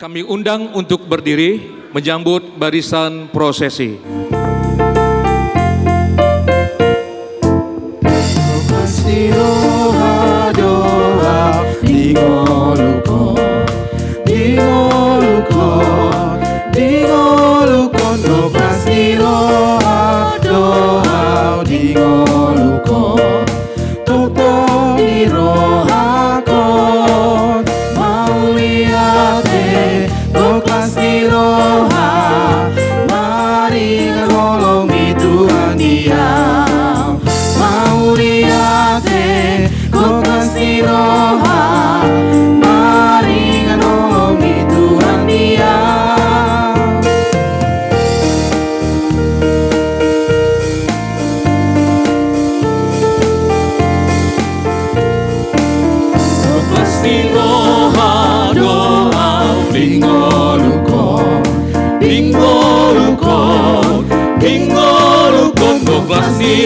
Kami undang untuk berdiri menyambut barisan prosesi.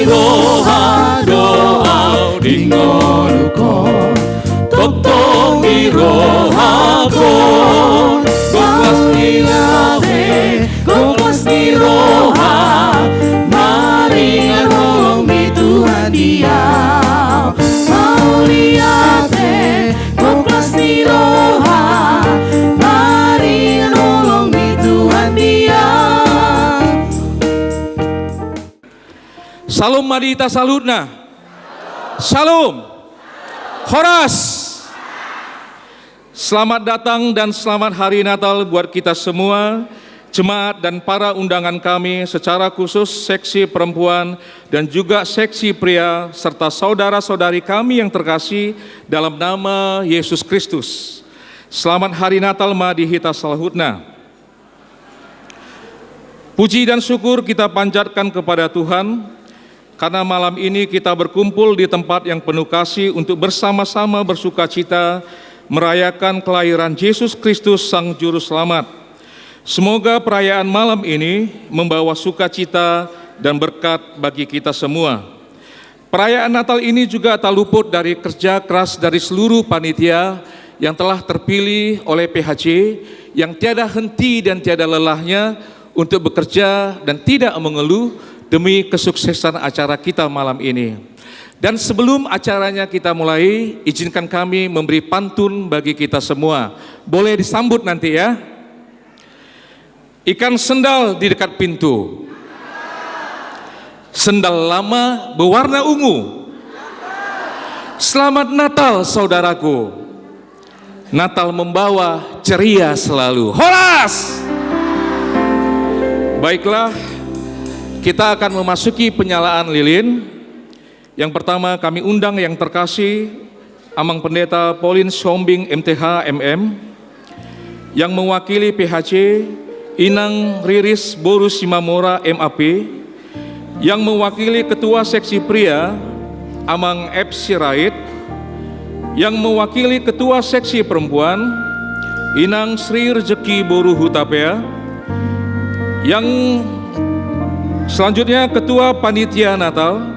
Roha doa dingoluko totong iroha kon goklas nilave goklas niroha maringan holong di Tuhan Dia mau liate goklas niroha maringan holong di Tuhan Dia. Salom Madita Salutna. Shalom. Horas. Selamat datang dan selamat hari Natal buat kita semua, jemaat dan para undangan kami secara khusus seksi perempuan dan juga seksi pria serta saudara-saudari kami yang terkasih dalam nama Yesus Kristus. Selamat hari Natal Madihita Salutna. Puji dan syukur kita panjatkan kepada Tuhan karena malam ini kita berkumpul di tempat yang penuh kasih untuk bersama-sama bersuka cita merayakan kelahiran Yesus Kristus Sang Juru Selamat. Semoga perayaan malam ini membawa sukacita dan berkat bagi kita semua. Perayaan Natal ini juga tak luput dari kerja keras dari seluruh panitia yang telah terpilih oleh PHC yang tiada henti dan tiada lelahnya untuk bekerja dan tidak mengeluh demi kesuksesan acara kita malam ini. Dan sebelum acaranya kita mulai, izinkan kami memberi pantun bagi kita semua. Boleh disambut nanti ya. Ikan sendal di dekat pintu. Sendal lama berwarna ungu. Selamat Natal saudaraku. Natal membawa ceria selalu. Horas! Baiklah, kita akan memasuki penyalaan lilin. Yang pertama kami undang yang terkasih Amang Pendeta Pauline Sombing MTH MM, yang mewakili PHC Inang Riris Boru Simamora MAP, yang mewakili Ketua Seksi Pria Amang F. Sirait, yang mewakili Ketua Seksi Perempuan Inang Sri Rezeki Boru Hutapea, yang selanjutnya Ketua Panitia Natal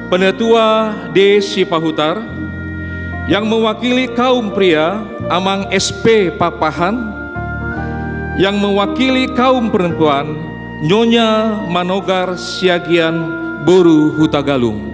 Penetua D. Sipahutar, yang mewakili kaum pria Amang SP Papahan, yang mewakili kaum perempuan Nyonya Manogar Siagian Boru Hutagalung.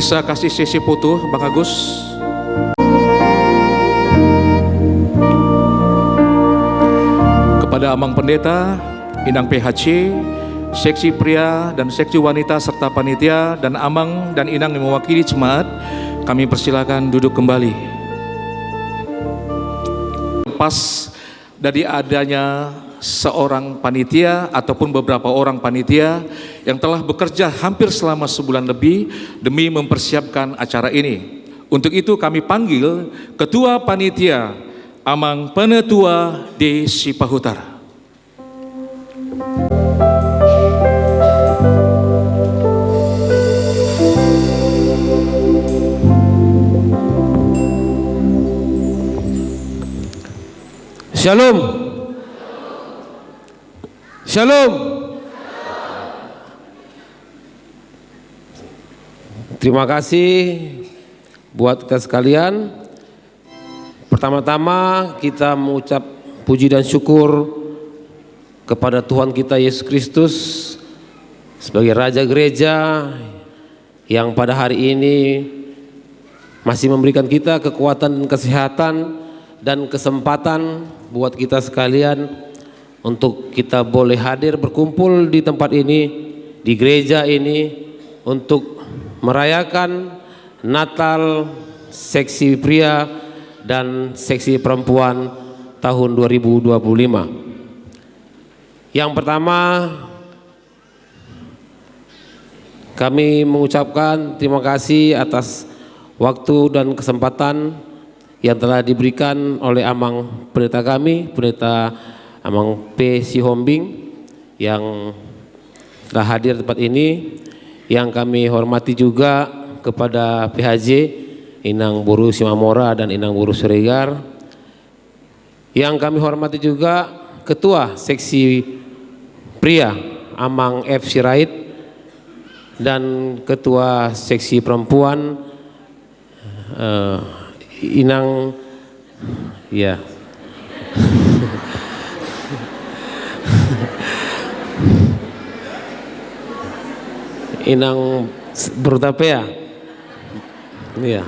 Bisa kasih sesi foto Bang Agus? Kepada Amang Pendeta, Inang PHC, seksi pria dan seksi wanita serta panitia, dan Amang dan Inang yang mewakili jemaat, kami persilakan duduk kembali. Lepas dari adanya seorang panitia ataupun beberapa orang panitia yang telah bekerja hampir selama sebulan lebih demi mempersiapkan acara ini. Untuk itu kami panggil Ketua Panitia Amang Penetua D. Sipahutar. Shalom. Shalom. Terima kasih buat kita sekalian. Pertama-tama kita mengucap puji dan syukur kepada Tuhan kita Yesus Kristus sebagai Raja Gereja yang pada hari ini masih memberikan kita kekuatan dan kesehatan dan kesempatan buat kita sekalian untuk kita boleh hadir berkumpul di tempat ini, di gereja ini, untuk merayakan Natal seksi pria dan seksi perempuan tahun 2025. Yang pertama, kami mengucapkan terima kasih atas waktu dan kesempatan yang telah diberikan oleh Amang Pendeta kami, Pendeta Amang P. Sihombing, yang telah hadir tempat ini. Yang kami hormati juga kepada PHJ Inang Boru Simamora dan Inang Boru Siregar. Yang kami hormati juga Ketua Seksi Pria Amang F. Sirait dan Ketua Seksi Perempuan Inang ya Inang Bertapea, ya,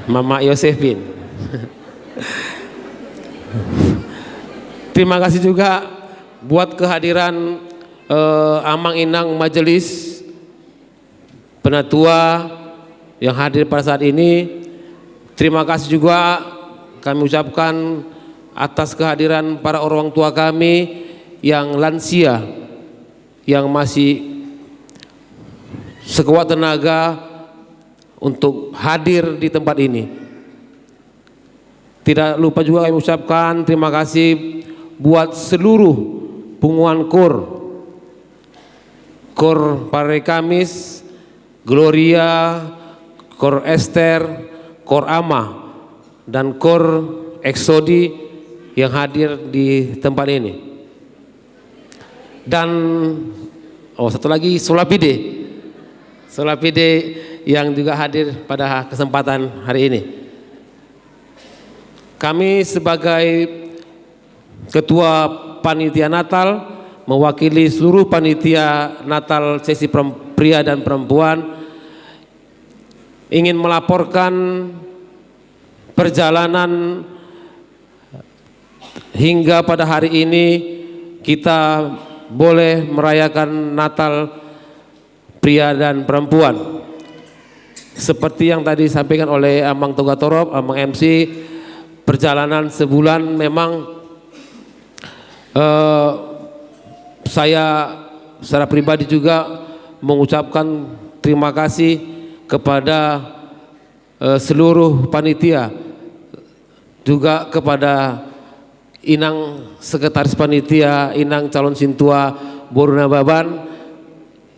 Mama Yosefin. Terima kasih juga buat kehadiran Amang Inang Majelis Penatua yang hadir pada saat ini. Terima kasih juga kami ucapkan atas kehadiran para orang tua kami yang lansia, yang masih sekuat tenaga untuk hadir di tempat ini. Tidak lupa juga kami ucapkan terima kasih buat seluruh pengumuman Kor Pare Kamis, Gloria, Kor Esther, Kor Ama, dan Kor Eksodi yang hadir di tempat ini. Dan satu lagi Solapide yang juga hadir pada kesempatan hari ini. Kami sebagai Ketua Panitia Natal mewakili seluruh panitia Natal sesi pria dan perempuan ingin melaporkan perjalanan hingga pada hari ini kita boleh merayakan Natal pria dan perempuan. Seperti yang tadi disampaikan oleh Amang Togatorop, Amang MC, perjalanan sebulan memang saya secara pribadi juga mengucapkan terima kasih kepada seluruh panitia, juga kepada Inang Sekretaris Panitia, Inang Calon Sintua Boruna Baban,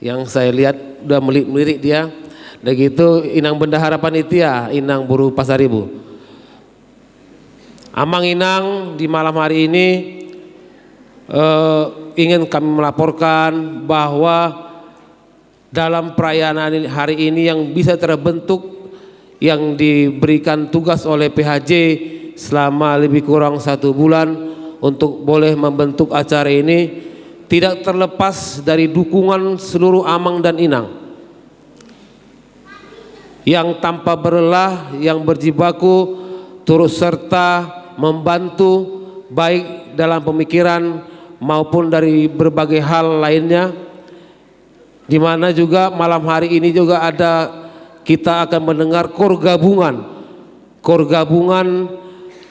yang saya lihat udah melirik dia. Dan gitu Inang Bendahara Panitia, Inang Boru Pasaribu. Amang Inang di malam hari ini ingin kami melaporkan bahwa dalam perayaan hari ini yang bisa terbentuk, yang diberikan tugas oleh PHJ selama lebih kurang 1 bulan untuk boleh membentuk acara ini, tidak terlepas dari dukungan seluruh Amang dan Inang. yang tanpa berlelah, yang berjibaku turut serta membantu baik dalam pemikiran maupun dari berbagai hal lainnya, di mana juga malam hari ini juga kita akan mendengar kor gabungan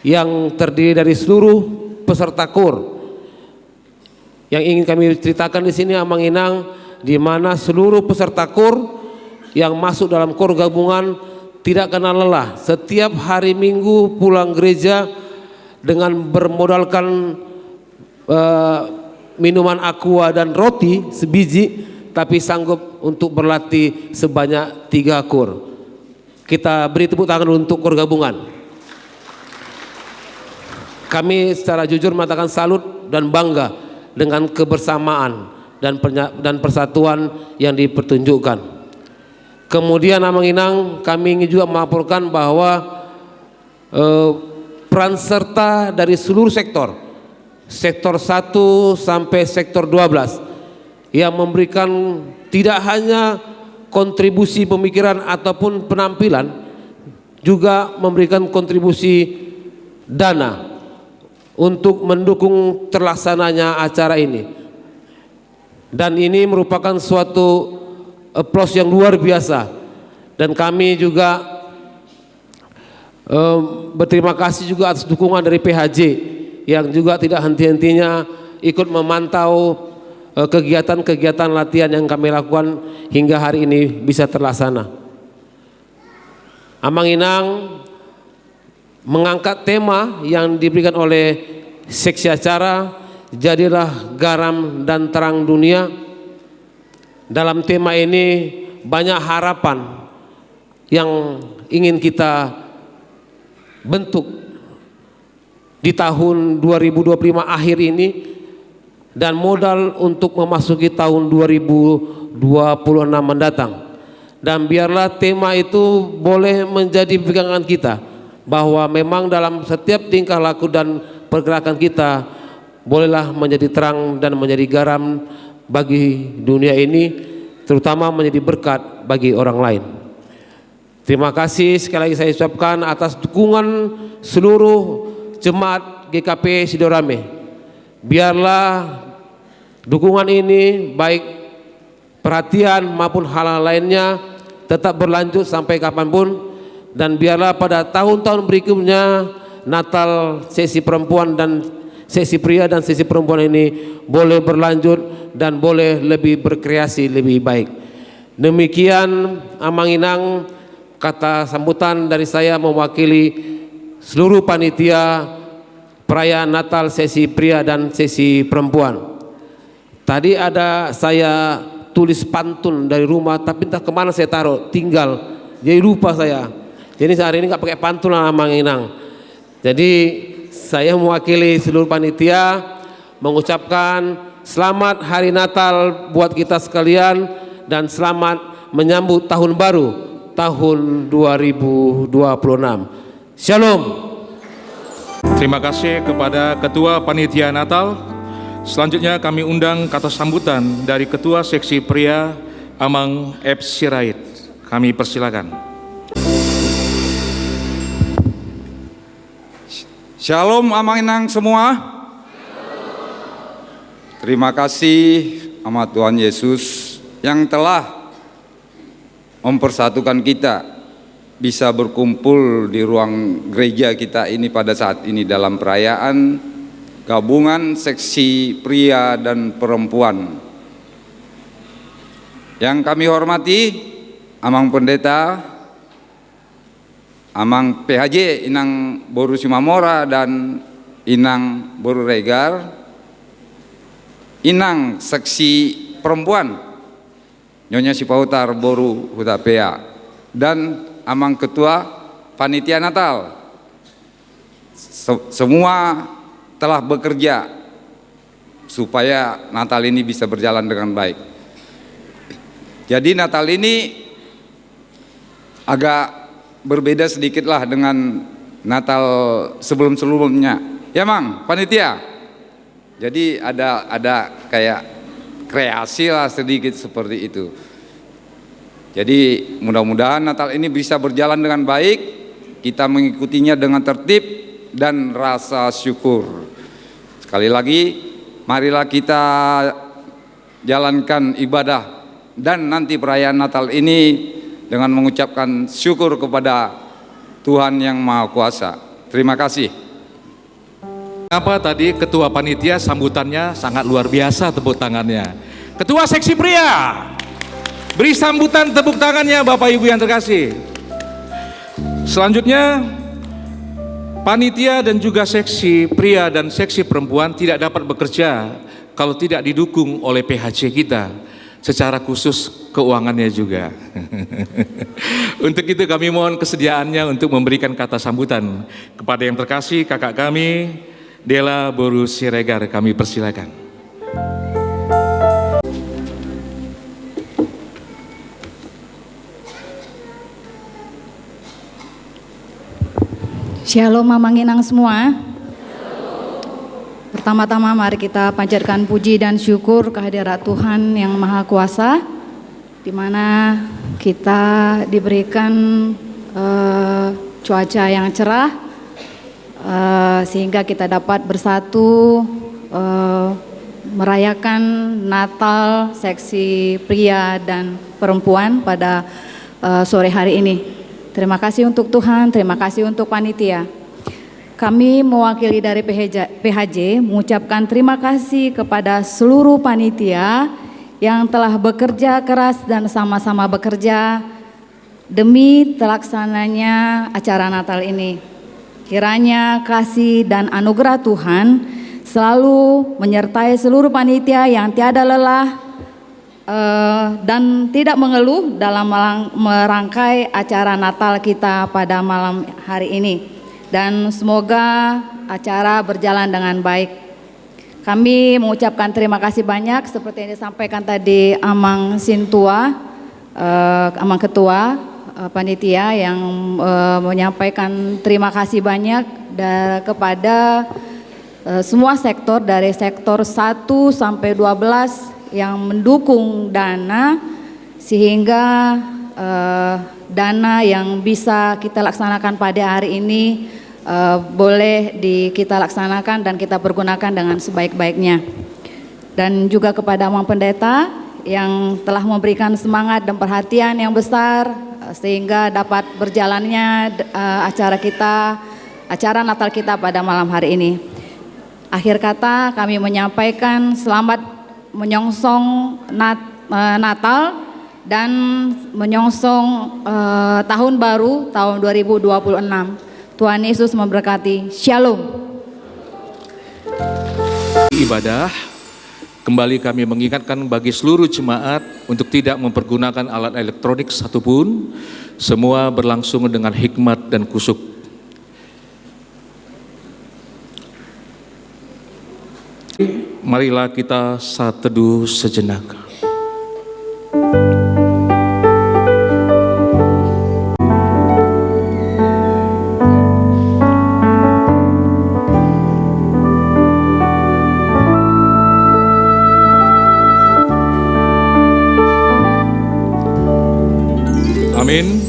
yang terdiri dari seluruh peserta kor. Yang ingin kami ceritakan di sini Amang Inang, di mana seluruh peserta kor yang masuk dalam kor gabungan tidak kenal lelah. Setiap hari Minggu pulang gereja dengan bermodalkan minuman aqua dan roti sebiji, tapi sanggup untuk berlatih sebanyak 3 kor. Kita beri tepuk tangan untuk kor gabungan. Kami secara jujur mengatakan salut dan bangga dengan kebersamaan dan persatuan yang dipertunjukkan. Kemudian Amang Inang, kami ingin juga melaporkan bahwa peran serta dari seluruh sektor 1 sampai sektor 12 yang memberikan tidak hanya kontribusi pemikiran ataupun penampilan, juga memberikan kontribusi dana untuk mendukung terlaksananya acara ini. Dan ini merupakan suatu applause yang luar biasa, dan kami juga berterima kasih juga atas dukungan dari PHJ yang juga tidak henti-hentinya ikut memantau kegiatan-kegiatan latihan yang kami lakukan hingga hari ini bisa terlaksana. Amang Inang mengangkat tema yang diberikan oleh seksi acara, jadilah garam dan terang dunia. Dalam tema ini banyak harapan yang ingin kita bentuk di tahun 2025 akhir ini, dan modal untuk memasuki tahun 2026 mendatang. Dan biarlah tema itu boleh menjadi pegangan kita, bahwa memang dalam setiap tingkah laku dan pergerakan kita bolehlah menjadi terang dan menjadi garam bagi dunia ini, terutama menjadi berkat bagi orang lain. Terima kasih sekali lagi saya ucapkan atas dukungan seluruh jemaat GKP Sidorame. Biarlah dukungan ini, baik perhatian maupun hal-hal lainnya, tetap berlanjut sampai kapanpun. Dan biarlah pada tahun-tahun berikutnya Natal sesi perempuan dan sesi pria dan sesi perempuan ini boleh berlanjut dan boleh lebih berkreasi lebih baik. Demikian Amang Inang, kata sambutan dari saya mewakili seluruh panitia perayaan Natal sesi pria dan sesi perempuan. Tadi ada saya tulis pantun dari rumah, tapi entah kemana saya taruh, tinggal, jadi lupa saya. Jadi hari ini nggak pakai pantun Amang Inang. Jadi saya mewakili seluruh panitia mengucapkan selamat hari Natal buat kita sekalian, dan selamat menyambut tahun baru tahun 2026. Shalom. Terima kasih kepada Ketua Panitia Natal. Selanjutnya kami undang kata sambutan dari Ketua Seksi Pria Amang F. Sirait. Kami persilakan. Shalom Amang Inang semua. Terima kasih sama Tuhan Yesus yang telah mempersatukan kita bisa berkumpul di ruang gereja kita ini pada saat ini dalam perayaan gabungan seksi pria dan perempuan. Yang kami hormati Amang Pendeta, Amang PHJ Inang Boru Simamora dan Inang Boru Regar, Inang seksi perempuan Nyonya Sipautar Boru Hutapea, dan Amang Ketua Panitia Natal. Semua telah bekerja supaya Natal ini bisa berjalan dengan baik. Jadi Natal ini agak berbeda sedikitlah dengan Natal sebelum-sebelumnya. Ya Mang, panitia. Jadi ada kayak kreasi lah sedikit seperti itu. Jadi mudah-mudahan Natal ini bisa berjalan dengan baik, kita mengikutinya dengan tertib dan rasa syukur. Sekali lagi, marilah kita jalankan ibadah dan nanti perayaan Natal ini dengan mengucapkan syukur kepada Tuhan yang Maha Kuasa. Terima kasih. Apa tadi Ketua Panitia sambutannya sangat luar biasa, tepuk tangannya. Ketua Seksi Pria, beri sambutan tepuk tangannya Bapak Ibu yang terkasih. Selanjutnya, panitia dan juga seksi pria dan seksi perempuan tidak dapat bekerja kalau tidak didukung oleh PHC kita, secara khusus keuangannya juga. Untuk itu kami mohon kesediaannya untuk memberikan kata sambutan kepada yang terkasih kakak kami Dela Boru Siregar, kami persilakan. Shalom Mamanginang semua. Pertama-tama mari kita panjatkan puji dan syukur kehadirat Tuhan yang Maha Kuasa, di mana kita diberikan cuaca yang cerah, sehingga kita dapat bersatu merayakan Natal seksi pria dan perempuan pada sore hari ini. Terima kasih untuk Tuhan, terima kasih untuk panitia. Kami mewakili dari PHJ mengucapkan terima kasih kepada seluruh panitia yang telah bekerja keras dan sama-sama bekerja demi terlaksananya acara Natal ini. Kiranya kasih dan anugerah Tuhan selalu menyertai seluruh panitia yang tiada lelah dan tidak mengeluh dalam merangkai acara Natal kita pada malam hari ini, dan semoga acara berjalan dengan baik. Kami mengucapkan terima kasih banyak seperti yang disampaikan tadi Amang Sintua, Amang Ketua Panitia, yang menyampaikan terima kasih banyak kepada semua sektor, dari sektor 1 sampai 12 yang mendukung dana, sehingga dana yang bisa kita laksanakan pada hari ini boleh kita laksanakan dan kita pergunakan dengan sebaik-baiknya. Dan juga kepada Mang Pendeta yang telah memberikan semangat dan perhatian yang besar sehingga dapat berjalannya acara Natal kita pada malam hari ini. Akhir kata kami menyampaikan selamat menyongsong Natal dan menyongsong tahun baru tahun 2026. Tuhan Yesus memberkati. Shalom. Ibadah, kembali kami mengingatkan bagi seluruh jemaat untuk tidak mempergunakan alat elektronik satupun, semua berlangsung dengan hikmat dan kusuk. Marilah kita saat teduh sejenak. Amin.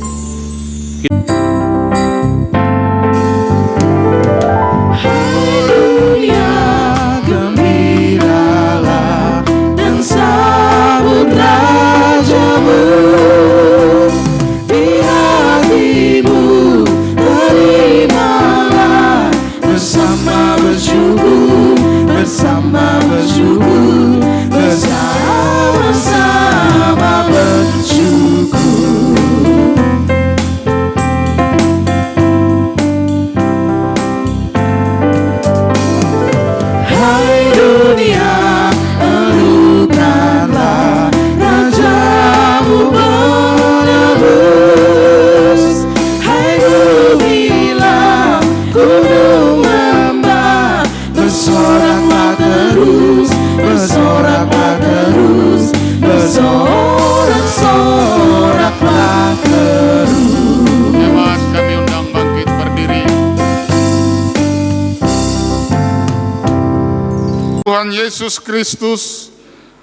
Tuhan Yesus Kristus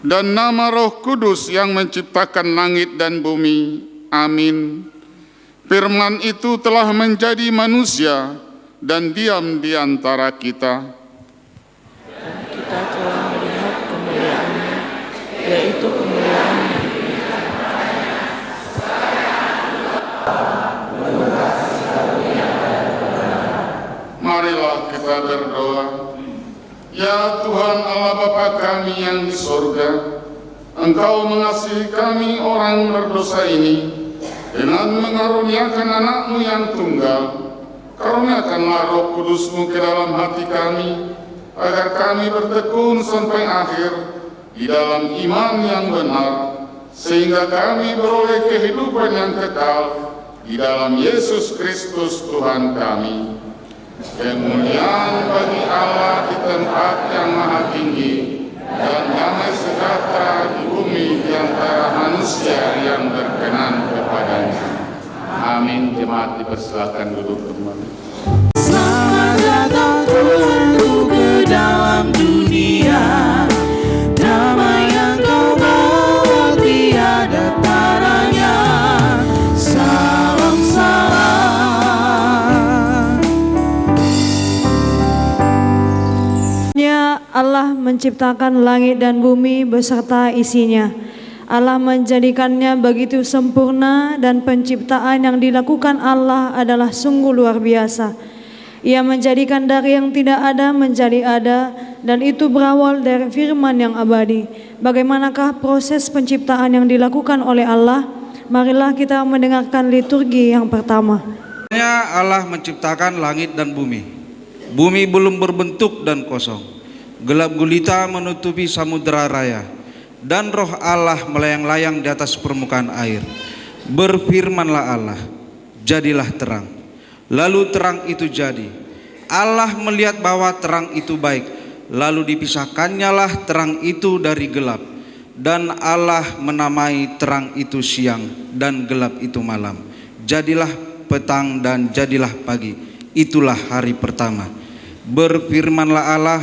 dan nama Roh Kudus yang menciptakan langit dan bumi Amin. Firman itu telah menjadi manusia dan diam di antara kita. Dan kita telah melihat kemuliaannya, yaitu kemuliaan Marilah kita berdoa. Ya Tuhan Allah Bapa kami yang di sorga, Engkau mengasihi kami orang berdosa ini dengan mengaruniakan anak-Mu yang tunggal. Karuniakanlah Roh Kudus-Mu ke dalam hati kami, agar kami bertekun sampai akhir di dalam iman yang benar, sehingga kami beroleh kehidupan yang kekal di dalam Yesus Kristus Tuhan kami. Kemuliaan bagi Allah di tempat yang maha tinggi, dan damai sejahtera di bumi di antara manusia yang berkenan kepadanya. Amin. Jemaat dipersilakan duduk kembali. Selamat datang Tuhanku ke dalam dunia, damai yang Kau bawa tiada taranya. Salam salam. Allah menciptakan langit dan bumi beserta isinya. Allah menjadikannya begitu sempurna, dan penciptaan yang dilakukan Allah adalah sungguh luar biasa. Ia menjadikan dari yang tidak ada menjadi ada, dan itu berawal dari firman yang abadi. Bagaimanakah proses penciptaan yang dilakukan oleh Allah? Marilah kita mendengarkan liturgi yang pertama. Allah menciptakan langit dan bumi. Bumi belum berbentuk dan kosong. Gelap gulita menutupi samudera raya, dan roh Allah melayang-layang di atas permukaan air. Berfirmanlah Allah, jadilah terang. Lalu terang itu jadi. Allah melihat bahwa terang itu baik, lalu dipisahkannyalah terang itu dari gelap. Dan Allah menamai terang itu siang, dan gelap itu malam. Jadilah petang dan jadilah pagi. Itulah hari pertama. Berfirmanlah Allah,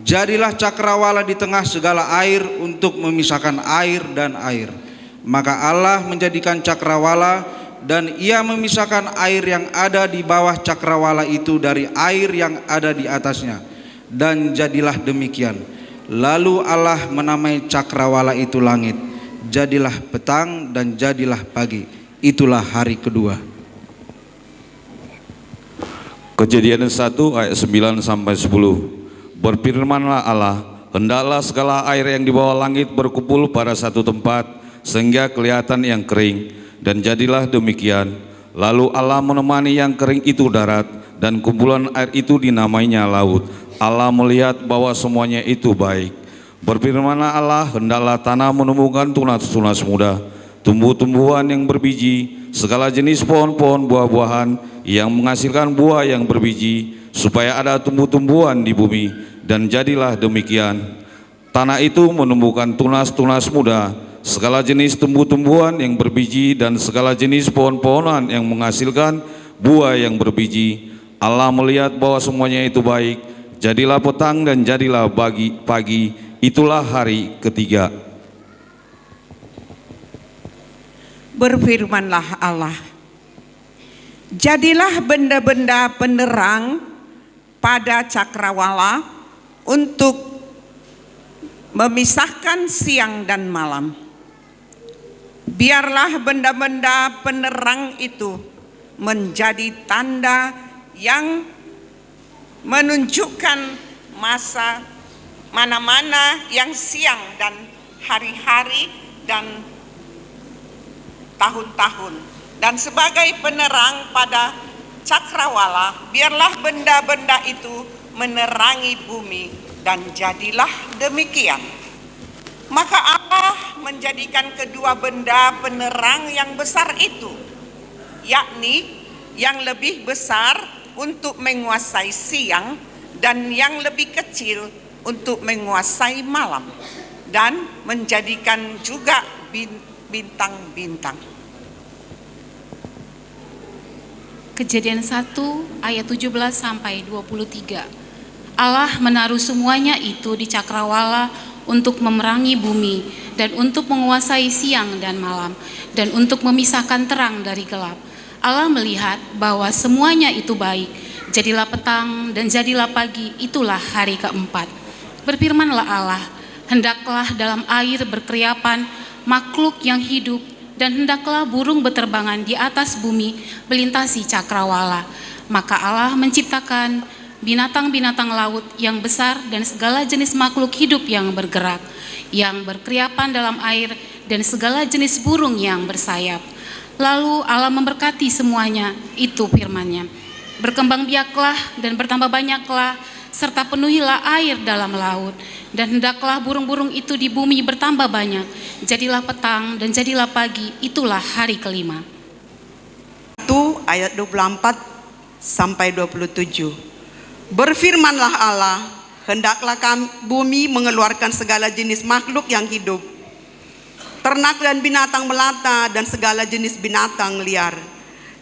jadilah cakrawala di tengah segala air untuk memisahkan air dan air. Maka Allah menjadikan cakrawala, dan Ia memisahkan air yang ada di bawah cakrawala itu dari air yang ada di atasnya. Dan jadilah demikian. Lalu Allah menamai cakrawala itu langit. Jadilah petang dan jadilah pagi. Itulah hari kedua. Kejadian 1 ayat 9 sampai 10. Berfirmanlah Allah, hendaklah segala air yang di bawah langit berkumpul pada satu tempat, sehingga kelihatan yang kering, dan jadilah demikian. Lalu Allah menemani yang kering itu darat, dan kumpulan air itu dinamainya laut. Allah melihat bahwa semuanya itu baik. Berfirmanlah Allah, hendaklah tanah menumbuhkan tunas-tunas muda, tumbuh-tumbuhan yang berbiji, segala jenis pohon-pohon buah-buahan yang menghasilkan buah yang berbiji, supaya ada tumbuh-tumbuhan di bumi. Dan jadilah demikian. Tanah itu menumbuhkan tunas-tunas muda, segala jenis tumbuh-tumbuhan yang berbiji, dan segala jenis pohon-pohonan yang menghasilkan buah yang berbiji. Allah melihat bahwa semuanya itu baik. Jadilah petang dan jadilah pagi. Itulah hari ketiga. Berfirmanlah Allah, jadilah benda-benda penerang pada cakrawala untuk memisahkan siang dan malam. Biarlah benda-benda penerang itu menjadi tanda yang menunjukkan masa mana-mana yang siang dan hari-hari dan tahun-tahun. Dan sebagai penerang pada cakrawala, biarlah benda-benda itu menerangi bumi, dan jadilah demikian. Maka Allah menjadikan kedua benda penerang yang besar itu, yakni yang lebih besar untuk menguasai siang, dan yang lebih kecil untuk menguasai malam, dan menjadikan juga bintang-bintang. Kejadian 1 ayat 17 sampai 23. Allah menaruh semuanya itu di cakrawala untuk memerangi bumi, dan untuk menguasai siang dan malam, dan untuk memisahkan terang dari gelap. Allah melihat bahwa semuanya itu baik. Jadilah petang dan jadilah pagi, itulah hari keempat. Berfirmanlah Allah, hendaklah dalam air berkeriapan makhluk yang hidup, dan hendaklah burung beterbangan di atas bumi melintasi cakrawala. Maka Allah menciptakan binatang-binatang laut yang besar dan segala jenis makhluk hidup yang bergerak, yang berkeriapan dalam air, dan segala jenis burung yang bersayap. Lalu Allah memberkati semuanya, itu firman-Nya. Berkembang biaklah dan bertambah banyaklah, serta penuhilah air dalam laut, dan hendaklah burung-burung itu di bumi bertambah banyak. Jadilah petang dan jadilah pagi, itulah hari kelima. 1 ayat 24 sampai 27. Berfirmanlah Allah, hendaklah bumi mengeluarkan segala jenis makhluk yang hidup, ternak dan binatang melata dan segala jenis binatang liar.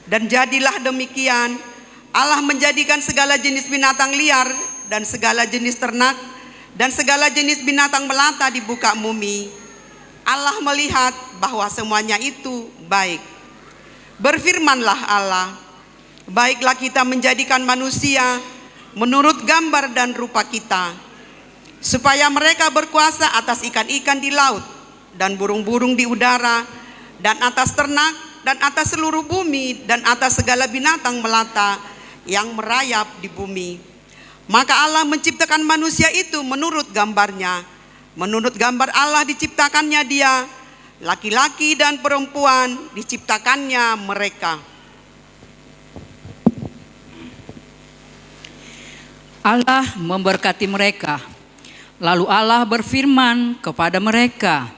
Dan jadilah demikian. Allah menjadikan segala jenis binatang liar dan segala jenis ternak dan segala jenis binatang melata di muka bumi. Allah melihat bahwa semuanya itu baik. Berfirmanlah Allah, baiklah kita menjadikan manusia menurut gambar dan rupa kita, supaya mereka berkuasa atas ikan-ikan di laut dan burung-burung di udara, dan atas ternak, dan atas seluruh bumi, dan atas segala binatang melata yang merayap di bumi. Maka Allah menciptakan manusia itu menurut gambarnya. Menurut gambar Allah diciptakannya dia, laki-laki dan perempuan diciptakannya mereka. Allah memberkati mereka. Lalu Allah berfirman kepada mereka,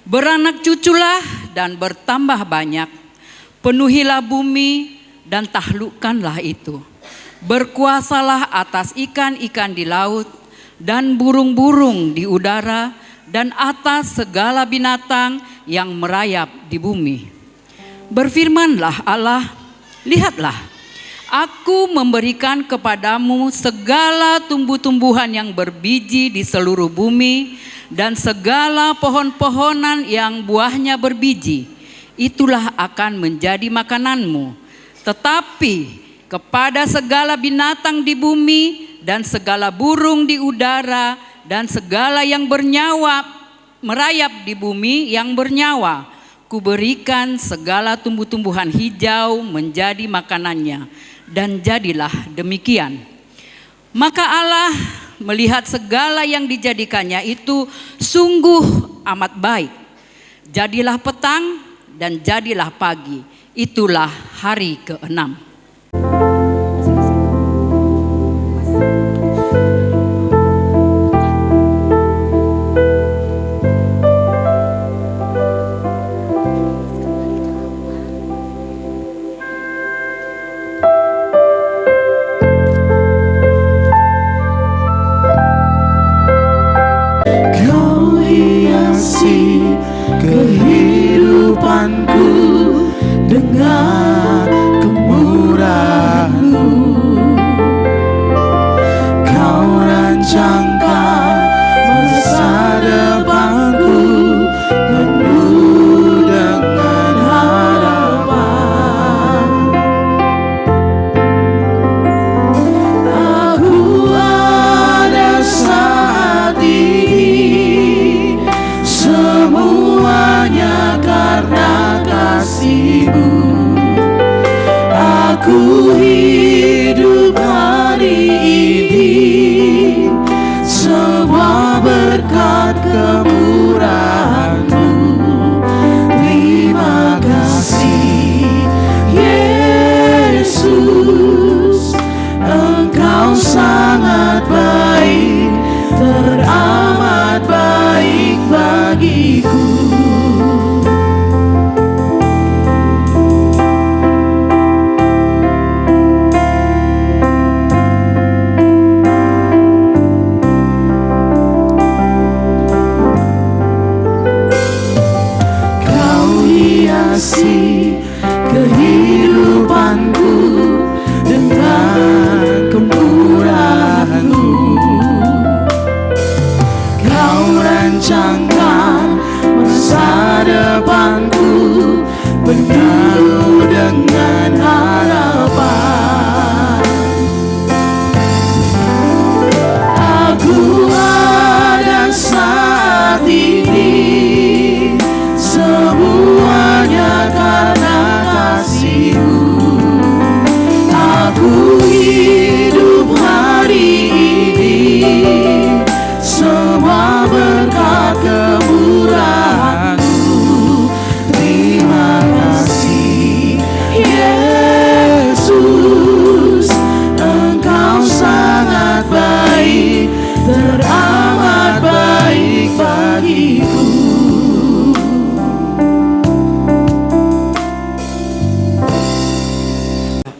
beranak cuculah dan bertambah banyak, penuhilah bumi dan taklukkanlah itu. Berkuasalah atas ikan-ikan di laut dan burung-burung di udara dan atas segala binatang yang merayap di bumi. Berfirmanlah Allah, lihatlah, aku memberikan kepadamu segala tumbuh-tumbuhan yang berbiji di seluruh bumi dan segala pohon-pohonan yang buahnya berbiji. Itulah akan menjadi makananmu. Tetapi kepada segala binatang di bumi dan segala burung di udara dan segala yang bernyawa merayap di bumi yang bernyawa, kuberikan segala tumbuh-tumbuhan hijau menjadi makanannya. Dan jadilah demikian. Maka Allah melihat segala yang dijadikannya itu sungguh amat baik. Jadilah petang dan jadilah pagi, itulah hari ke-6. Kau hiasi kehidupanku dengan kemurahan-Mu. Kau rancangkan masa depanku penuh dengan harapan. Aku ada saat ini, semuanya karena kasih-Mu. Aku hidup hari ini, semua berkat kemurahan-Mu. Terima kasih Yesus, Engkau sangat baik, teramat baik bagiku.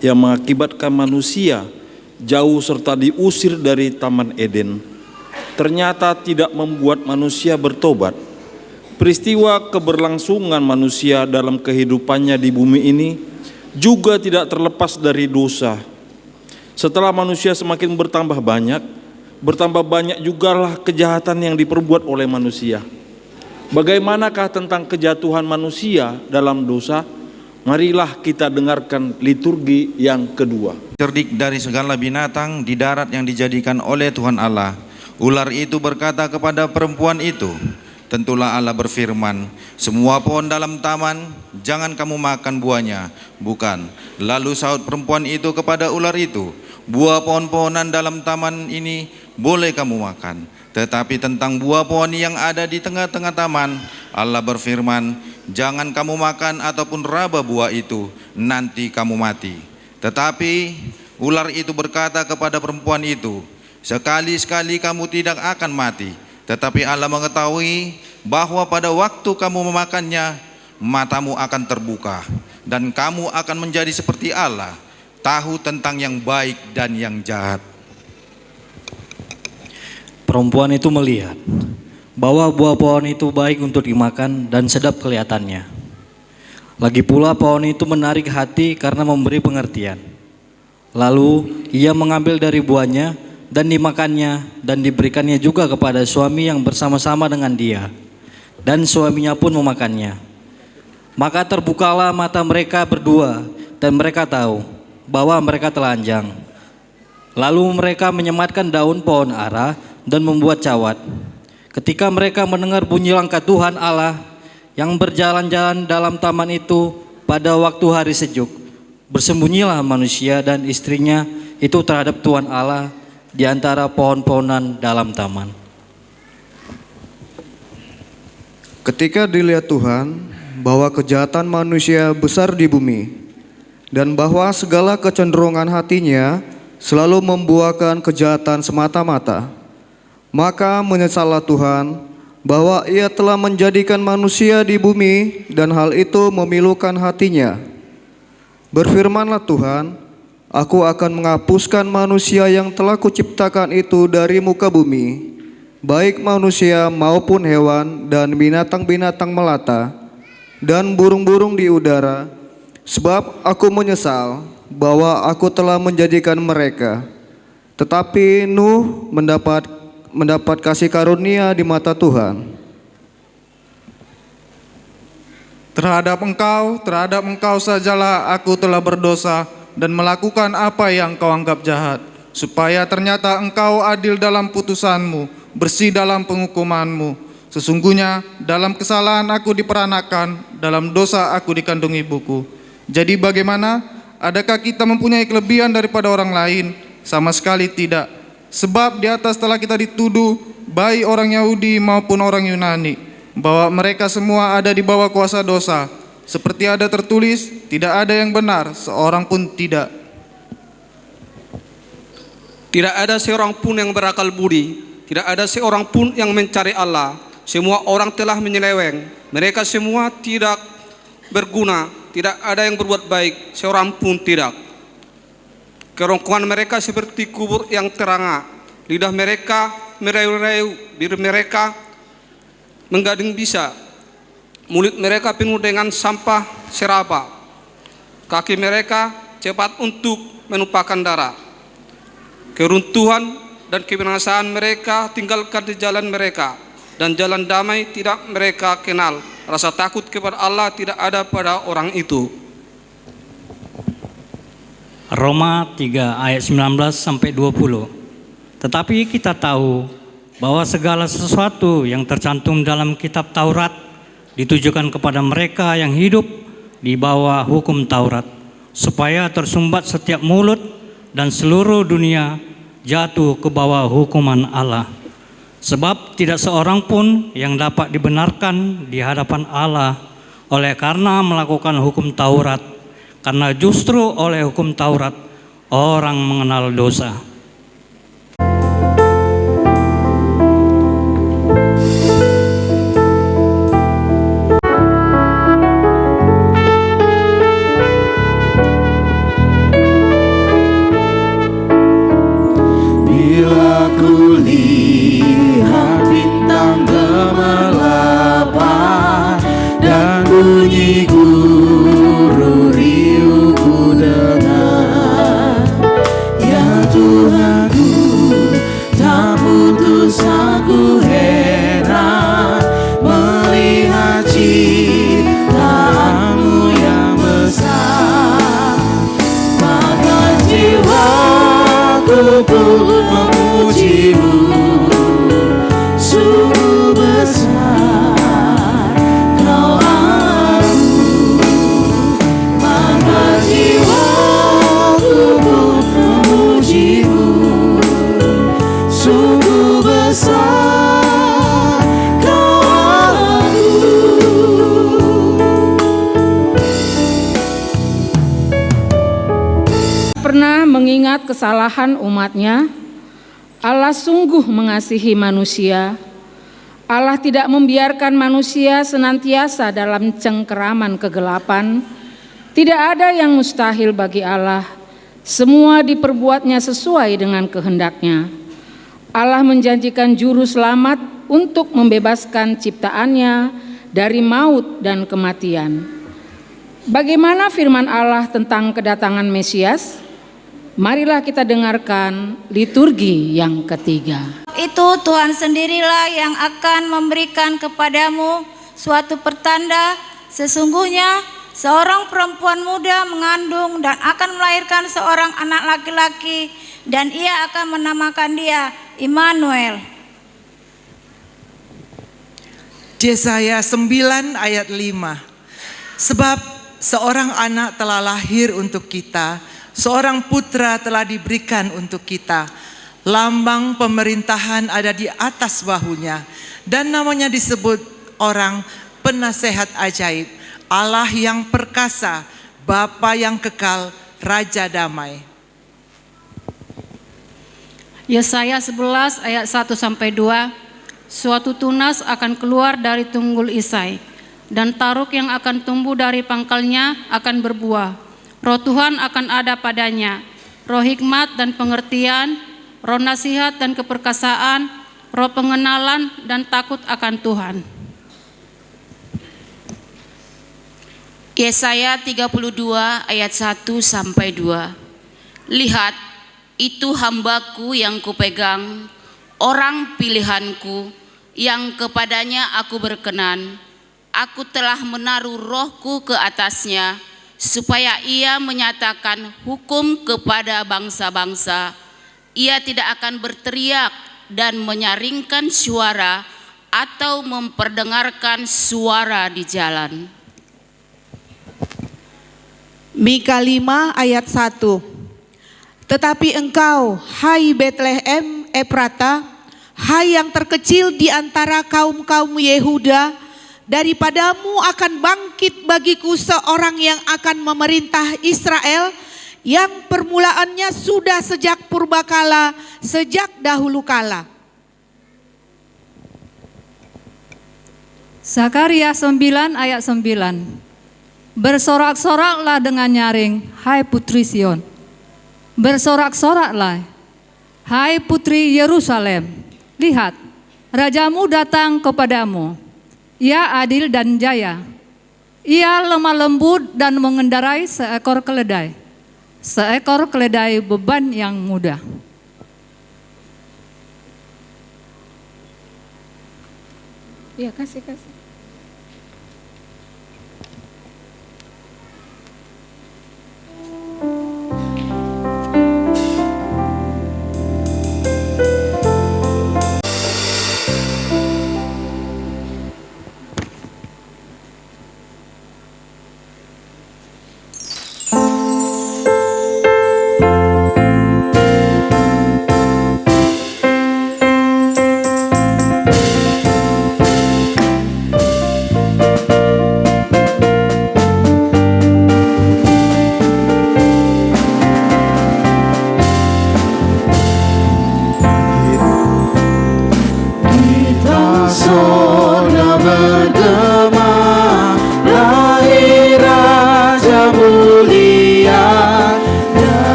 yang mengakibatkan manusia jauh serta diusir dari Taman Eden, ternyata tidak membuat manusia bertobat. Peristiwa keberlangsungan manusia dalam kehidupannya di bumi ini juga tidak terlepas dari dosa. Setelah manusia semakin bertambah banyak jugalah kejahatan yang diperbuat oleh manusia. Bagaimanakah tentang kejatuhan manusia dalam dosa? Marilah kita dengarkan liturgi yang kedua. Cerdik dari segala binatang di darat yang dijadikan oleh Tuhan Allah. Ular itu berkata kepada perempuan itu, tentulah Allah berfirman, semua pohon dalam taman, jangan kamu makan buahnya. Bukan. Lalu sahut perempuan itu kepada ular itu, buah pohon-pohonan dalam taman ini boleh kamu makan. Tetapi tentang buah pohon yang ada di tengah-tengah taman, Allah berfirman, jangan kamu makan ataupun raba buah itu, nanti kamu mati. Tetapi ular itu berkata kepada perempuan itu, sekali-sekali kamu tidak akan mati. Tetapi Allah mengetahui bahwa pada waktu kamu memakannya, matamu akan terbuka, dan kamu akan menjadi seperti Allah, tahu tentang yang baik dan yang jahat. Perempuan itu melihat bahwa buah pohon itu baik untuk dimakan dan sedap kelihatannya. Lagi pula pohon itu menarik hati karena memberi pengertian. Lalu ia mengambil dari buahnya dan dimakannya, dan diberikannya juga kepada suami yang bersama-sama dengan dia, dan suaminya pun memakannya. Maka terbukalah mata mereka berdua, dan mereka tahu bahwa mereka telanjang. Lalu mereka menyematkan daun pohon ara dan membuat cawat. Ketika mereka mendengar bunyi langkah Tuhan Allah yang berjalan-jalan dalam taman itu pada waktu hari sejuk, bersembunyilah manusia dan istrinya itu terhadap Tuhan Allah di antara pohon-pohonan dalam taman. Ketika dilihat Tuhan bahwa kejahatan manusia besar di bumi, dan bahwa segala kecenderungan hatinya selalu membuahkan kejahatan semata-mata, maka menyesallah Tuhan bahwa Ia telah menjadikan manusia di bumi, dan hal itu memilukan hatinya. Berfirmanlah Tuhan, aku akan menghapuskan manusia yang telah kuciptakan itu dari muka bumi, baik manusia maupun hewan dan binatang-binatang melata dan burung-burung di udara, sebab aku menyesal bahwa aku telah menjadikan mereka. Tetapi Nuh mendapat kasih karunia di mata Tuhan. Terhadap engkau sajalah aku telah berdosa dan melakukan apa yang kau anggap jahat, supaya ternyata engkau adil dalam putusanmu, bersih dalam penghukumanmu. Sesungguhnya dalam kesalahan aku diperanakan, dalam dosa aku dikandung ibuku. Jadi bagaimana? Adakah kita mempunyai kelebihan daripada orang lain? Sama sekali tidak. Sebab di atas telah kita dituduh, baik orang Yahudi maupun orang Yunani, bahwa mereka semua ada di bawah kuasa dosa. Seperti ada tertulis, tidak ada yang benar, seorang pun tidak. Tidak ada seorang pun yang berakal budi, tidak ada seorang pun yang mencari Allah. Semua orang telah menyeleweng, mereka semua tidak berguna, tidak ada yang berbuat baik, seorang pun tidak. Kerongkongan mereka seperti kubur yang teranga, lidah mereka merayu-rayu, bibir mereka menggading bisa, mulut mereka penuh dengan sampah seraba, kaki mereka cepat untuk menumpahkan darah. Keruntuhan dan kebinasaan mereka tinggalkan di jalan mereka, dan jalan damai tidak mereka kenal. Rasa takut kepada Allah tidak ada pada orang itu. Roma 3 ayat 19-20. Tetapi kita tahu bahwa segala sesuatu yang tercantum dalam kitab Taurat ditujukan kepada mereka yang hidup di bawah hukum Taurat, supaya tersumbat setiap mulut dan seluruh dunia jatuh ke bawah hukuman Allah. Sebab tidak seorang pun yang dapat dibenarkan di hadapan Allah oleh karena melakukan hukum Taurat, karena justru oleh hukum Taurat orang mengenal dosa. mengingat kesalahan umatnya, Allah sungguh mengasihi manusia. Allah tidak membiarkan manusia senantiasa dalam cengkeraman kegelapan. Tidak ada yang mustahil bagi Allah. Semua diperbuatnya sesuai dengan kehendaknya. Allah menjanjikan juru selamat untuk membebaskan ciptaannya dari maut dan kematian. Bagaimana firman Allah tentang kedatangan Mesias? Marilah kita dengarkan liturgi yang ketiga. Itu Tuhan sendirilah yang akan memberikan kepadamu suatu pertanda, sesungguhnya seorang perempuan muda mengandung dan akan melahirkan seorang anak laki-laki, dan ia akan menamakan dia Immanuel. Yesaya 9 ayat 5. Sebab seorang anak telah lahir untuk kita, seorang putra telah diberikan untuk kita. Lambang pemerintahan ada di atas bahunya, dan namanya disebut orang penasehat ajaib, Allah yang perkasa, Bapa yang kekal, Raja damai. Yesaya 11 ayat 1-2. Suatu tunas akan keluar dari tunggul Isai, dan taruk yang akan tumbuh dari pangkalnya akan berbuah. Roh Tuhan akan ada padanya, roh hikmat dan pengertian, roh nasihat dan keperkasaan, roh pengenalan dan takut akan Tuhan. Yesaya 32 ayat 1-2. Lihat, itu hambaku yang kupegang, orang pilihanku, yang kepadanya aku berkenan. Aku telah menaruh rohku ke atasnya, supaya ia menyatakan hukum kepada bangsa-bangsa. Ia tidak akan berteriak dan menyaringkan suara atau memperdengarkan suara di jalan. Mika 5 ayat 1. Tetapi engkau, hai Betlehem Efrata, hai yang terkecil di antara kaum-kaum Yehuda, daripadamu akan bangkit bagiku seorang yang akan memerintah Israel, yang permulaannya sudah sejak purbakala, sejak dahulu kala. Zakaria 9 ayat 9. Bersorak-soraklah dengan nyaring, hai putri Sion. Bersorak-soraklah, hai putri Yerusalem. Lihat, rajamu datang kepadamu. Ia adil dan jaya. Ia lemah lembut dan mengendarai seekor keledai. Seekor keledai beban yang mudah. Ya, kasih.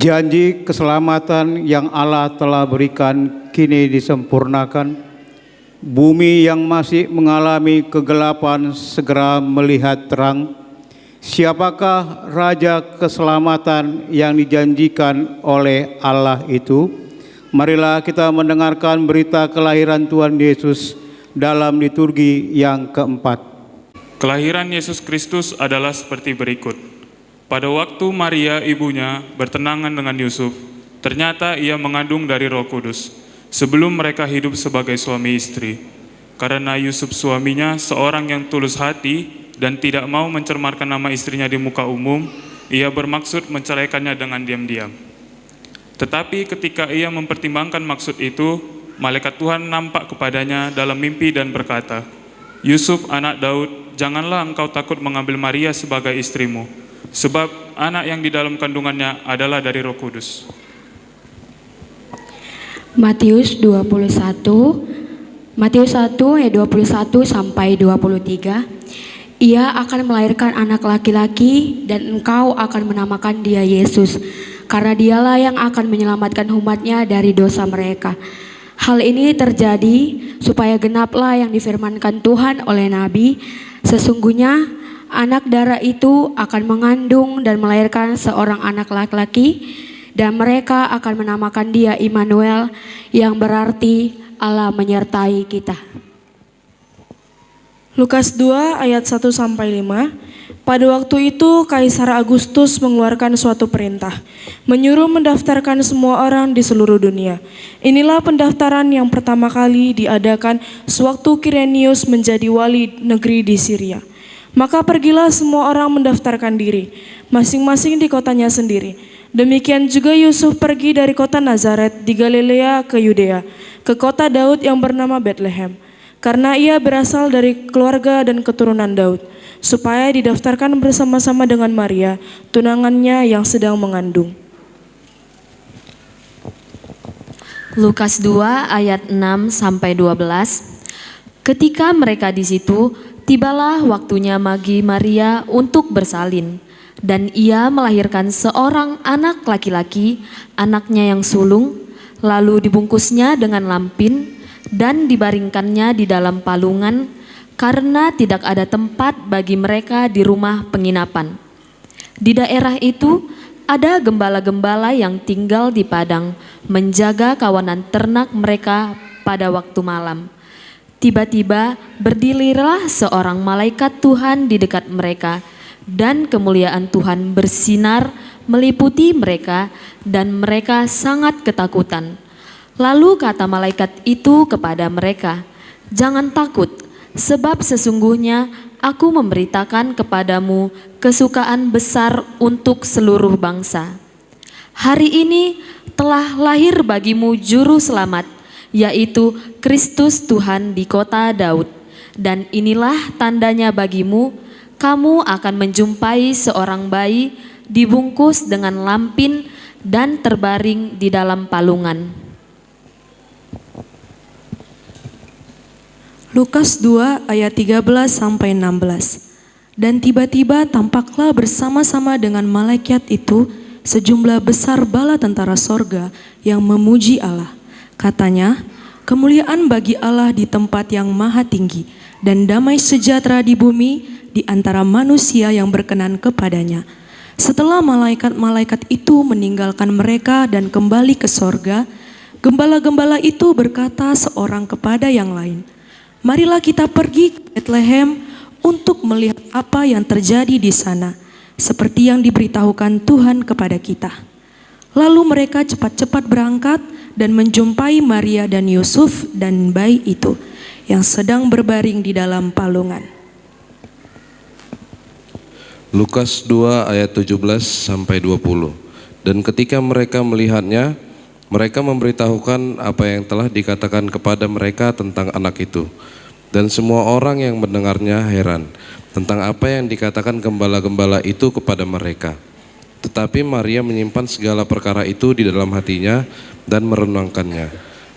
Janji keselamatan yang Allah telah berikan kini disempurnakan. Bumi yang masih mengalami kegelapan segera melihat terang. Siapakah Raja keselamatan yang dijanjikan oleh Allah itu? Marilah kita mendengarkan berita kelahiran Tuhan Yesus dalam liturgi yang keempat. Kelahiran Yesus Kristus adalah seperti berikut. Pada waktu Maria ibunya bertenangan dengan Yusuf, ternyata ia mengandung dari Roh Kudus, sebelum mereka hidup sebagai suami istri. Karena Yusuf suaminya seorang yang tulus hati dan tidak mau mencemarkan nama istrinya di muka umum, ia bermaksud menceraikannya dengan diam-diam. Tetapi ketika ia mempertimbangkan maksud itu, malaikat Tuhan nampak kepadanya dalam mimpi dan berkata, "Yusuf anak Daud, janganlah engkau takut mengambil Maria sebagai istrimu, sebab anak yang di dalam kandungannya adalah dari Roh Kudus." Matius 1 ayat 21 sampai 23. Ia akan melahirkan anak laki-laki dan engkau akan menamakan dia Yesus, karena dialah yang akan menyelamatkan umatnya dari dosa mereka. Hal ini terjadi supaya genaplah yang difirmankan Tuhan oleh Nabi, sesungguhnya anak darah itu akan mengandung dan melahirkan seorang anak laki-laki, dan mereka akan menamakan dia Immanuel, yang berarti Allah menyertai kita. Lukas 2 ayat 1 sampai 5. Pada waktu itu Kaisar Agustus mengeluarkan suatu perintah, menyuruh mendaftarkan semua orang di seluruh dunia. Inilah pendaftaran yang pertama kali diadakan sewaktu Kirenius menjadi wali negeri di Syria. Maka pergilah semua orang mendaftarkan diri, masing-masing di kotanya sendiri. Demikian juga Yusuf pergi dari kota Nazaret di Galilea ke Yudea, ke kota Daud yang bernama Betlehem, karena ia berasal dari keluarga dan keturunan Daud, supaya didaftarkan bersama-sama dengan Maria, tunangannya yang sedang mengandung. Lukas 2 ayat 6 sampai 12. Ketika mereka di situ, tibalah waktunya bagi Maria untuk bersalin, dan ia melahirkan seorang anak laki-laki, anaknya yang sulung, lalu dibungkusnya dengan lampin dan dibaringkannya di dalam palungan, karena tidak ada tempat bagi mereka di rumah penginapan. Di daerah itu ada gembala-gembala yang tinggal di padang, menjaga kawanan ternak mereka pada waktu malam. Tiba-tiba berdirilah seorang malaikat Tuhan di dekat mereka, dan kemuliaan Tuhan bersinar meliputi mereka, dan mereka sangat ketakutan. Lalu kata malaikat itu kepada mereka, "Jangan takut, sebab sesungguhnya aku memberitakan kepadamu kesukaan besar untuk seluruh bangsa. Hari ini telah lahir bagimu juru selamat, yaitu Kristus Tuhan di kota Daud. Dan inilah tandanya bagimu, kamu akan menjumpai seorang bayi dibungkus dengan lampin dan terbaring di dalam palungan." Lukas 2 ayat 13 sampai 16. Dan tiba-tiba tampaklah bersama-sama dengan malaikat itu sejumlah besar bala tentara sorga yang memuji Allah. Katanya, "Kemuliaan bagi Allah di tempat yang maha tinggi, dan damai sejahtera di bumi di antara manusia yang berkenan kepadanya." Setelah malaikat-malaikat itu meninggalkan mereka dan kembali ke sorga, gembala-gembala itu berkata seorang kepada yang lain, "Marilah kita pergi ke Betlehem untuk melihat apa yang terjadi di sana, seperti yang diberitahukan Tuhan kepada kita." Lalu mereka cepat-cepat berangkat dan menjumpai Maria dan Yusuf dan bayi itu yang sedang berbaring di dalam palungan. Lukas 2 ayat 17 sampai 20. Dan ketika mereka melihatnya, mereka memberitahukan apa yang telah dikatakan kepada mereka tentang anak itu. Dan semua orang yang mendengarnya heran tentang apa yang dikatakan gembala-gembala itu kepada mereka. Tetapi Maria menyimpan segala perkara itu di dalam hatinya dan merenungkannya.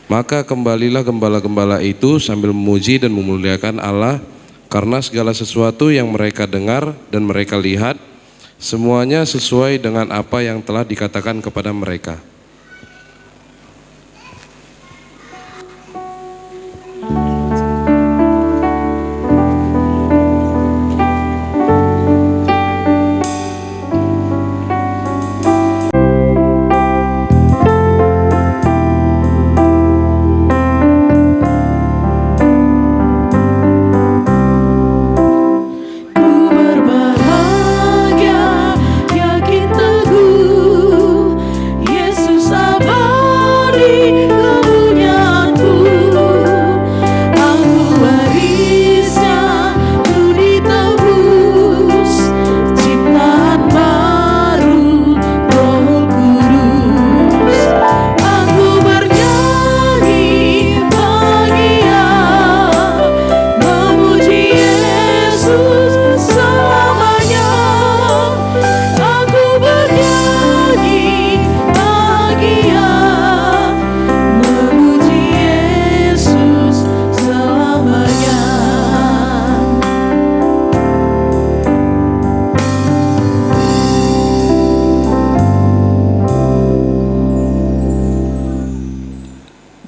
Maka kembalilah gembala-gembala itu sambil memuji dan memuliakan Allah, karena segala sesuatu yang mereka dengar dan mereka lihat, semuanya sesuai dengan apa yang telah dikatakan kepada mereka.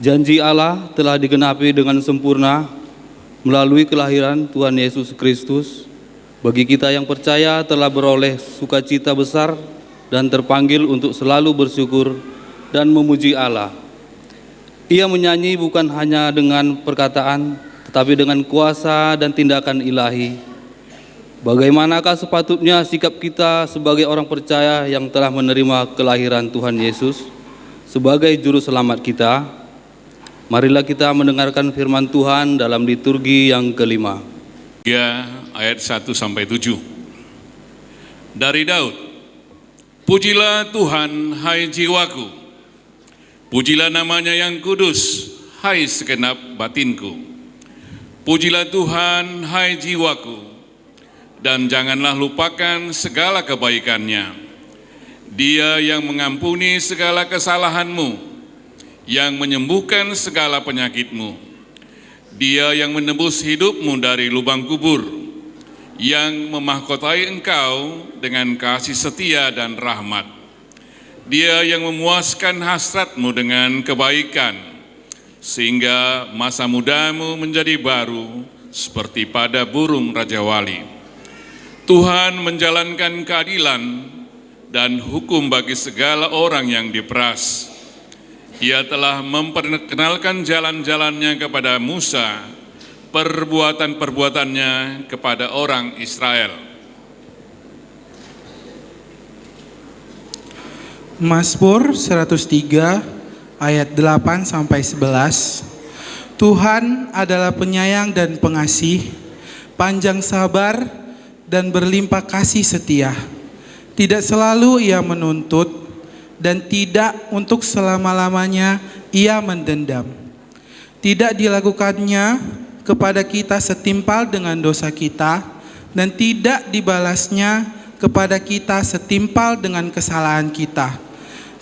Janji Allah telah digenapi dengan sempurna melalui kelahiran Tuhan Yesus Kristus. Bagi kita yang percaya telah beroleh sukacita besar dan terpanggil untuk selalu bersyukur dan memuji Allah. Ia menyanyi bukan hanya dengan perkataan, tetapi dengan kuasa dan tindakan ilahi. Bagaimanakah sepatutnya sikap kita sebagai orang percaya yang telah menerima kelahiran Tuhan Yesus sebagai juru selamat kita? Marilah kita mendengarkan firman Tuhan dalam liturgi yang kelima. 3 ayat 1-7. Dari Daud, pujilah Tuhan, hai jiwaku. Pujilah namanya yang kudus, hai segenap batinku. Pujilah Tuhan, hai jiwaku. Dan janganlah lupakan segala kebaikannya. Dia yang mengampuni segala kesalahanmu, yang menyembuhkan segala penyakitmu. Dia yang menebus hidupmu dari lubang kubur, yang memahkotai engkau dengan kasih setia dan rahmat. Dia yang memuaskan hasratmu dengan kebaikan, sehingga masa mudamu menjadi baru seperti pada burung Raja Wali. Tuhan menjalankan keadilan dan hukum bagi segala orang yang diperas. Ia telah memperkenalkan jalan-jalannya kepada Musa, perbuatan-perbuatannya kepada orang Israel. Mazmur 103 ayat 8-11. Tuhan adalah penyayang dan pengasih, panjang sabar dan berlimpah kasih setia. Tidak selalu ia menuntut, dan tidak untuk selama-lamanya ia mendendam. Tidak dilakukannya kepada kita setimpal dengan dosa kita, dan tidak dibalasnya kepada kita setimpal dengan kesalahan kita.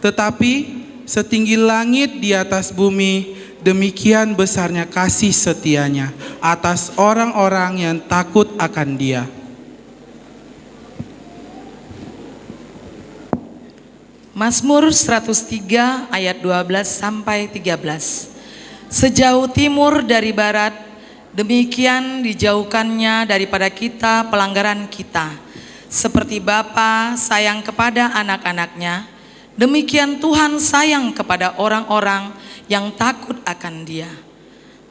Tetapi setinggi langit di atas bumi, demikian besarnya kasih setianya atas orang-orang yang takut akan Dia. Mazmur 103 ayat 12-13. Sejauh timur dari barat, demikian dijauhkannya daripada kita pelanggaran kita. Seperti Bapa sayang kepada anak-anaknya, demikian Tuhan sayang kepada orang-orang yang takut akan Dia.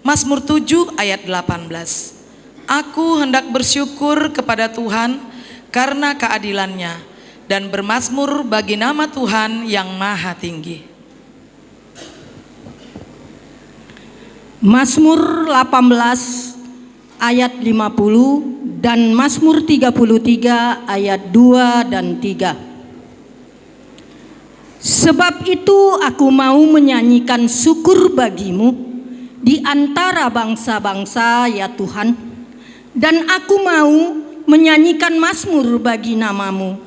Mazmur 7 ayat 18. Aku hendak bersyukur kepada Tuhan karena keadilan-Nya, dan bermazmur bagi nama Tuhan yang maha tinggi. Mazmur 18 ayat 50 dan Mazmur 33 ayat 2 dan 3. Sebab itu aku mau menyanyikan syukur bagimu di antara bangsa-bangsa, ya Tuhan, dan aku mau menyanyikan mazmur bagi namamu.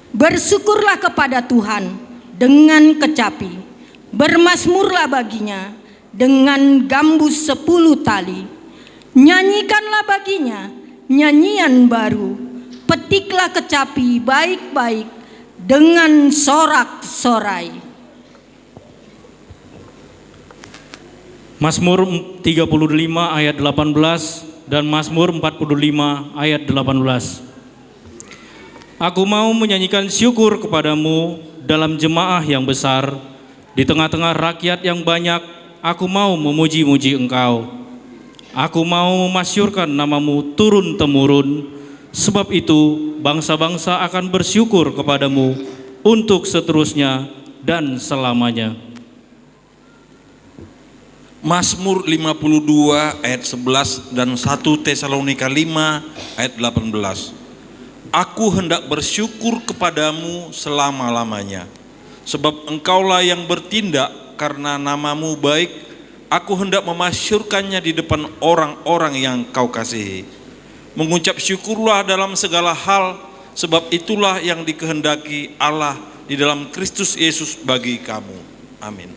Bersyukurlah kepada Tuhan dengan kecapi, bermazmurlah baginya dengan gambus 10 tali. Nyanyikanlah baginya nyanyian baru, petiklah kecapi baik-baik dengan sorak-sorai. Mazmur 35 ayat 18 dan Mazmur 45 ayat 18. Aku mau menyanyikan syukur kepadamu dalam jemaah yang besar, di tengah-tengah rakyat yang banyak, aku mau memuji-muji engkau. Aku mau memasyurkan namamu turun-temurun, sebab itu bangsa-bangsa akan bersyukur kepadamu untuk seterusnya dan selamanya. Mazmur 52 ayat 11 dan 1 Tesalonika 5 ayat 18. Aku hendak bersyukur kepadamu selama-lamanya, sebab engkaulah yang bertindak karena namamu baik. Aku hendak memasyurkannya di depan orang-orang yang kau kasihi. Mengucap syukurlah dalam segala hal, sebab itulah yang dikehendaki Allah di dalam Kristus Yesus bagi kamu. Amin.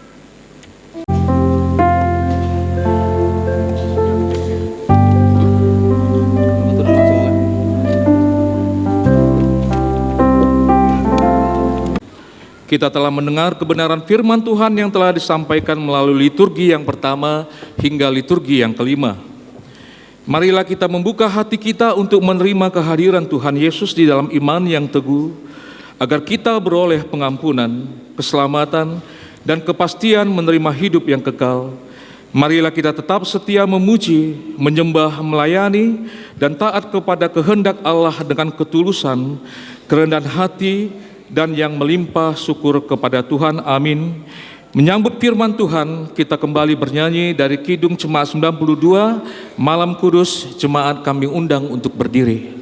Kita telah mendengar kebenaran firman Tuhan yang telah disampaikan melalui liturgi yang pertama hingga liturgi yang kelima. Marilah kita membuka hati kita untuk menerima kehadiran Tuhan Yesus di dalam iman yang teguh, agar kita beroleh pengampunan, keselamatan, dan kepastian menerima hidup yang kekal. Marilah kita tetap setia memuji, menyembah, melayani, dan taat kepada kehendak Allah dengan ketulusan, kerendahan hati, dan yang melimpah syukur kepada Tuhan. Amin. Menyambut firman Tuhan, kita kembali bernyanyi dari Kidung Jemaat 92, Malam Kudus. Jemaat kami undang untuk berdiri.